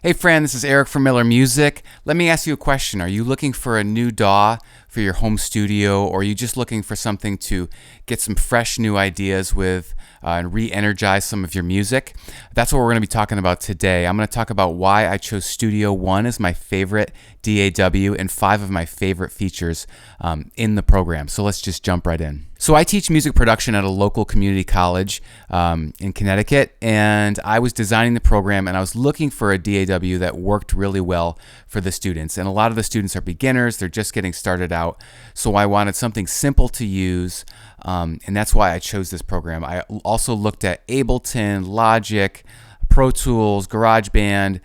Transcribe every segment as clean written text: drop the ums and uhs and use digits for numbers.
Hey friend, this is Eric from Miller Music. Let me ask you a question. Are you looking for a new DAW for your home studio, or are you just looking for something to get some fresh new ideas with and re-energize some of your music? That's what we're going to be talking about today. I'm going to talk about why I chose Studio One as my favorite DAW and 5 of my favorite features in the program. So let's just jump right in. So I teach music production at a local community college in Connecticut, and I was designing the program and I was looking for a DAW that worked really well for the students. And a lot of the students are beginners, they're just getting started out. So I wanted something simple to use, and that's why I chose this program. I also looked at Ableton, Logic, Pro Tools, GarageBand,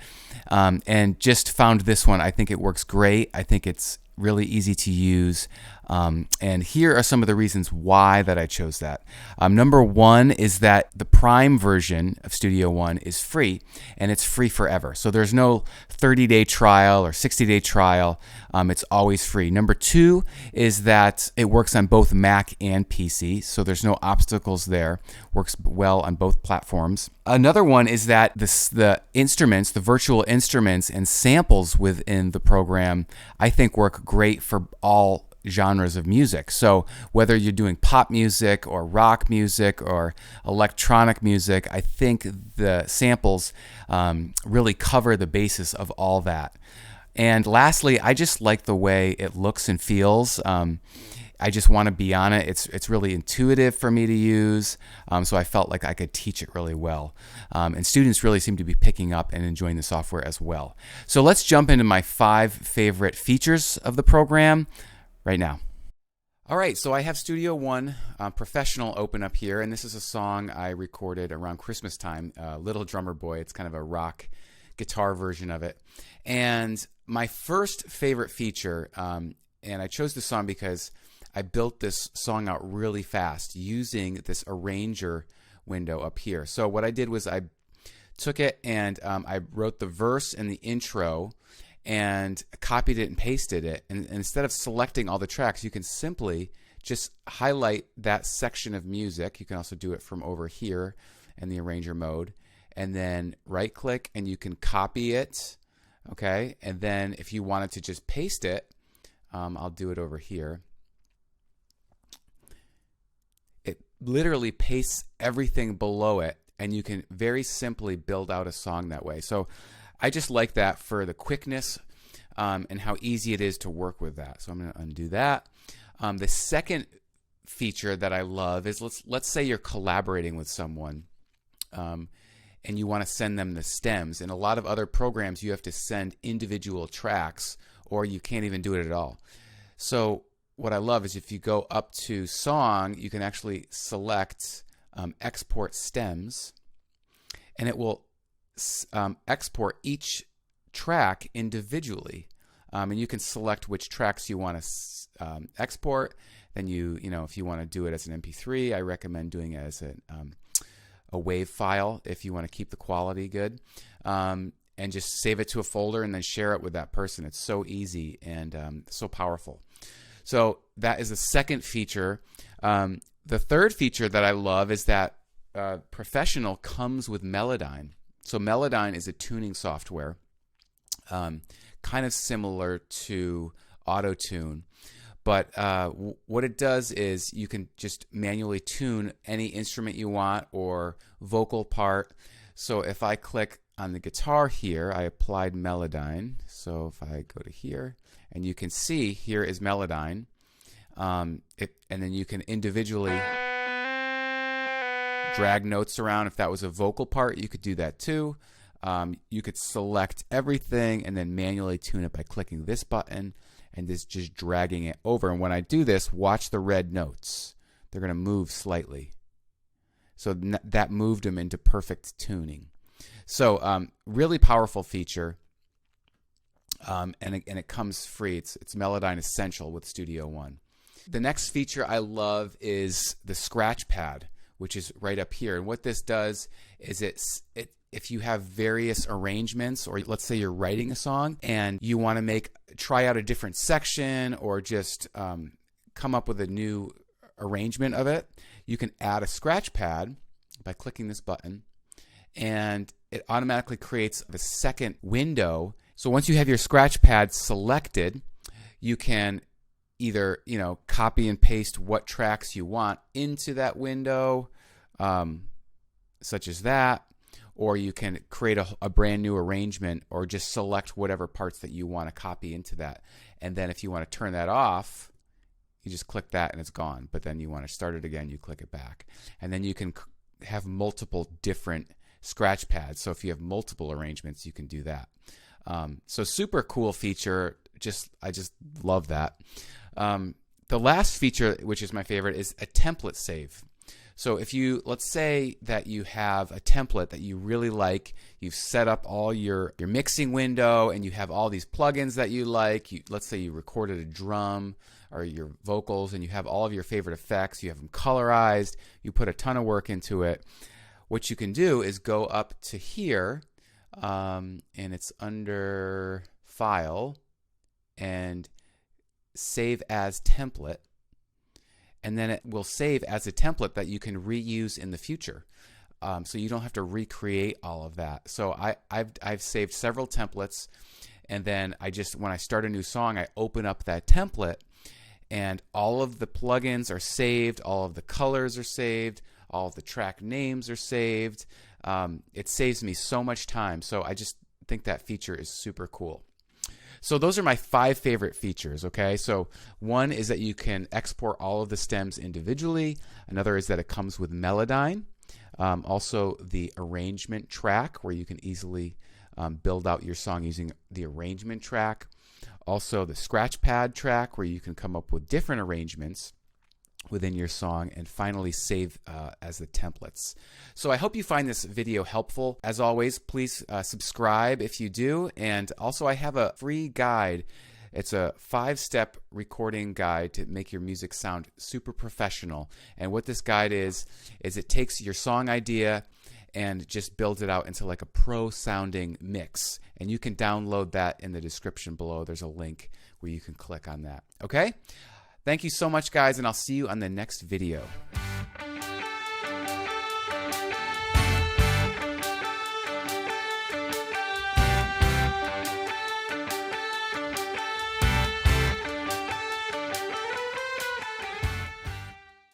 and just found this one. I think it works great. I think it's really easy to use. And here are some of the reasons why that I chose that. Number one is that the Prime version of Studio One is free, and it's free forever. So there's no 30-day trial or 60-day trial. It's always free. Number two is that it works on both Mac and PC, so there's no obstacles there. Works well on both platforms. Another one is that the instruments, the virtual instruments and samples within the program, I think work great for all genres of music. So whether you're doing pop music or rock music or electronic music, I think the samples really cover the basis of all that. And lastly, I just like the way it looks and feels. I just want to be on it. It's really intuitive for me to use, so I felt like I could teach it really well. And students really seem to be picking up and enjoying the software as well. So let's jump into my 5 favorite features of the program right now. All right, so I have Studio One Professional open up here, and this is a song I recorded around Christmas time, Little Drummer Boy. It's kind of a rock guitar version of it. And my first favorite feature, and I chose this song because I built this song out really fast using this arranger window up here. So what I did was I took it and I wrote the verse and the intro and copied it and pasted it. And instead of selecting all the tracks, you can simply just highlight that section of music. You can also do it from over here in the arranger mode. And then right click and you can copy it. Okay. And then if you wanted to just paste it, I'll do it over here. It literally pastes everything below it, and you can very simply build out a song that way. So I just like that for the quickness and how easy it is to work with that. So I'm going to undo that. The second feature that I love is let's say you're collaborating with someone and you want to send them the stems. In a lot of other programs, you have to send individual tracks, or you can't even do it at all. So what I love is if you go up to Song, you can actually select Export Stems, and it will export each track individually, and you can select which tracks you want to export. Then if you want to do it as an MP3, I recommend doing it as a WAV file if you want to keep the quality good, and just save it to a folder and then share it with that person. It's so easy and so powerful. So that is the second feature. The third feature that I love is that Professional comes with Melodyne. So Melodyne is a tuning software, kind of similar to Auto-Tune. But what it does is you can just manually tune any instrument you want or vocal part. So if I click on the guitar here, I applied Melodyne. So if I go to here, and you can see here is Melodyne, and then you can individually drag notes around. If that was a vocal part, you could do that too. You could select everything and then manually tune it by clicking this button and just dragging it over. And when I do this, watch the red notes. They're going to move slightly. So that moved them into perfect tuning. So really powerful feature. And it comes free. It's Melodyne Essential with Studio One. The next feature I love is the Scratchpad, which is right up here. And what this does is if you have various arrangements, or let's say you're writing a song and you want to try out a different section, or just come up with a new arrangement of it, you can add a Scratchpad by clicking this button, and it automatically creates the second window. So once you have your Scratchpad selected, you can either, copy and paste what tracks you want into that window, such as that, or you can create a brand new arrangement, or just select whatever parts that you want to copy into that. And then if you want to turn that off, you just click that and it's gone. But then you want to start it again, you click it back. And then you can have multiple different Scratchpads. So if you have multiple arrangements, you can do that. So super cool feature. I just love that. The last feature, which is my favorite, is a template save. So if let's say that you have a template that you really like, you've set up all your mixing window, and you have all these plugins that you like. Let's say you recorded a drum or your vocals, and you have all of your favorite effects. You have them colorized. You put a ton of work into it. What you can do is go up to here, and it's under File, and Save as Template. And then it will save as a template that you can reuse in the future. So you don't have to recreate all of that. So I've saved several templates, and then when I start a new song, I open up that template, and all of the plugins are saved, all of the colors are saved, all of the track names are saved. It saves me so much time. So I just think that feature is super cool. So those are my 5 favorite features, okay? So one is that you can export all of the stems individually. Another is that it comes with Melodyne. Also the arrangement track, where you can easily build out your song using the arrangement track. Also the Scratchpad track, where you can come up with different arrangements within your song, and finally save as the templates. So I hope you find this video helpful. As always, please subscribe if you do, and also I have a free guide. It's a 5-step recording guide to make your music sound super professional. And what this guide is it takes your song idea and just builds it out into like a pro sounding mix. And you can download that in the description below. There's a link where you can click on that. Okay? Thank you so much, guys, and I'll see you on the next video.